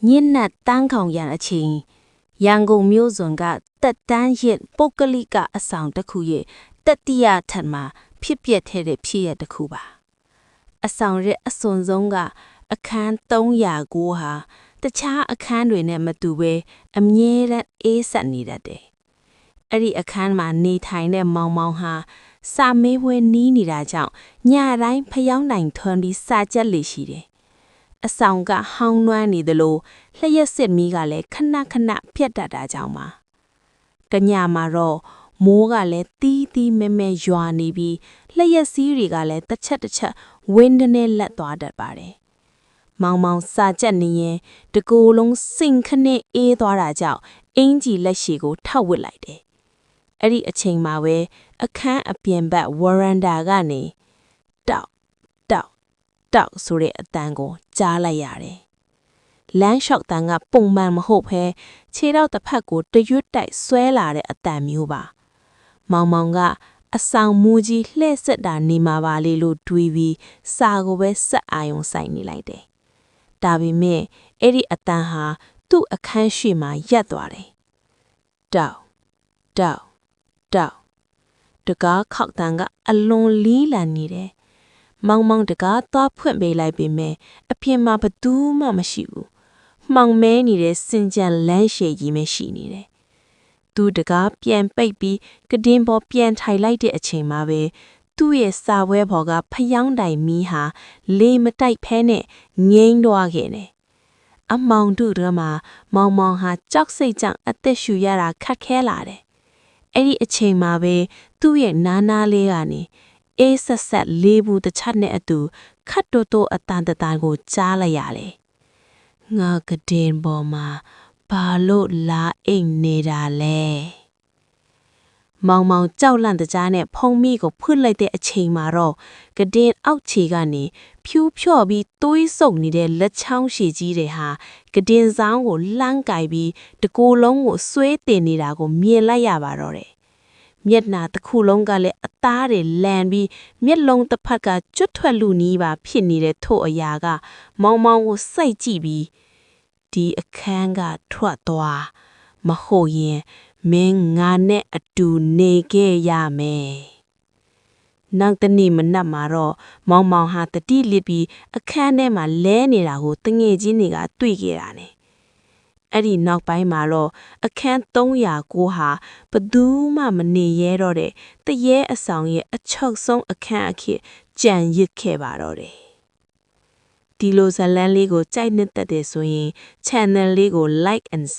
ညနက်တန်းခေါင်ရန်အချိန်ရန်ကုန်မြို့စွန်ကတက်တန်းရစ်ပုတ်ကလိကအဆောင်တစ်ခုရဲ့တတိယထပ်မှာဖြစ်ပျက်ခဲ့တဲ့ဖြစ်ရတစ်ခုပါအဆောင်ရဲ့အစွန်ဆုံးကအခန်း309ဟာတခြားအခန်းတွေနဲ့မတူဘဲအမြဲတမ်းအေးဆက်နေတတ်တယ်အဲ့ဒီအခန်းမှာနေထိုင်တဲ့မောင်မောင်ဟာစာမေးပွဲနီးနေတာကြောင့်ညတိုင်းဖျောင်းနိုင်ထွန်းပြီးစာကြက်လေရှိတယ်အဆောင်ကဟောင်းနွမ်းနေသလိုလျှက်စစ်မီးကလည်းခဏခဏပြတ်တတ်တာကြောင့်ပါတညမှာတော့မိုးကလည်းတီးတီးမဲမဲရွာနေပြီးလျှက်စီးတွေကလည်းတစ်ချက်ဝင်းတနဲ့လက်သွားတတ်ပါတယ်မောင်မောင်စာကြက်နေရင်တကူလုံးစိန်ခနဲ့အေးသွားတာကြောင့်အင်ကြီးလက်ရှိကိုထောက်ဝစ်လိုက်တယ်အဲ့ဒီအချိန်မှာပဲအခန်းအပြင်ဘက်ဝရန်ဒါကနေတောက်ဆိုတဲ့အတန်ကိုကြားလိုက်ရတယ်လမ်းလျှောက်တန်ကပုံမှန်မဟုတ်ဘဲခြေတော့တစ်ဖက်ကိုတရွတ်တိုက်ဆွဲလာတဲ့အတန်မျိုးပါမောင်မောင်ကအဆောင်မူကြီးလှဲ့ဆက်တာနေမှာပါလေလို့တွေးပြီးစာကိုပဲစက်အာယုံဆိုင်နေလိုက်တယ်ဒါပေမဲ့အဲ့ဒီအတန်ဟာသူ့အခန်းရှိမှရက်သွားတယ်တောက်တကားခောက်တန်ကအလွန်လီးလံနေတယ်မောင်မောင်တကားသွားဖွင့်ပေးလိုက်ပေမဲ့အပြင်မှာဘသူမှမရှိဘူးမှောင်မဲနေတဲ့စင်ကြံလမ်းရှည်ကြီးပဲရှိနေတယ်သူတကားပြန်ပိတ်ပြီးကဒင်းပေါ်ပြန်ထိုင်လိုက်တဲ့အချိန်မှာပဲသူ့ရဲ့စာပွဲပေါ်ကဖျောင်းတိုင်မီးဟာလေမတိုက်ဖဲနဲ့ငိမ့်သွားခဲ့တယ်အမောင်တို့ကမှမောင်မောင်ဟာကြောက်စိတ်ကြောင့်အသက်ရှူရတာခက်ခဲလာတယ်အဲ့ဒီအချိန်မှာပဲသူ့ရဲ့နားလေးကနေအေးဆက်လေးဘူးတစ်ချက်နဲ့အတူခတ်တိုးအတန်ကိုကြားလိုက်ရတယ်ငါကဒင်းပေါ်မှာဘာလို့လာအိမ်နေတာလဲမောင်မောင်ကြောက်လန့်တကြားနဲ့ဖုံးမိကိုဖွင့်လိုက်တဲ့အချိန်မှာတော့ကဒင်းအောက်ခြေကနေဖြူးဖြော့ပြီးသွေးဆုပ်နေတဲ့လက်ချောင်းရှည်ကြီးတွေဟာကဒင်းဆောင်ကိုလှမ်းကိုက်ပြီးတကိုယ်လုံးကိုဆွဲတင်နေတာကိုမြင်လိုက်ရပါတော့တယ်မျက်နှာတစ်ခုလုံးကလည်းအသားတွေလန်ပြီးမျက်လုံးတစ်ဖက်ကကျွတ်ထွက်လူနီးပါဖြစ်နေတဲ့ထို့အရာကမောင်မောင်ကိုစိတ်ကြည့်ပြီးဒီအခန်းကထွက်သွားမဟုတ်ရင်မင်းငါနဲ့အတူနေခဲ့ရမယ်နောက်တနေ့မနက်မှာတော့မောင်မောင်ဟာတတိလစ်ပြီးအခန်းထဲမှာလဲနေတာကိုတငယ်ချင်းတွေကတွေ့ခဲ့တာနဲ့အဲ့ဒီနောက်ပိုင်းမှာတော့အခန်း309ဟာဘသူမှမနေရတော့တဲ့တရေအဆောင်ရဲ့အချုပ်ဆုံးအခန်းအဖြစ်ကြံရစ်ခဲ့ပါတော့တယ်ဒီလိုဇာတ်လမ်းလေးကိုကြိုက်နှစ်သက်တယ်ဆိုရင် channel လေးကို like and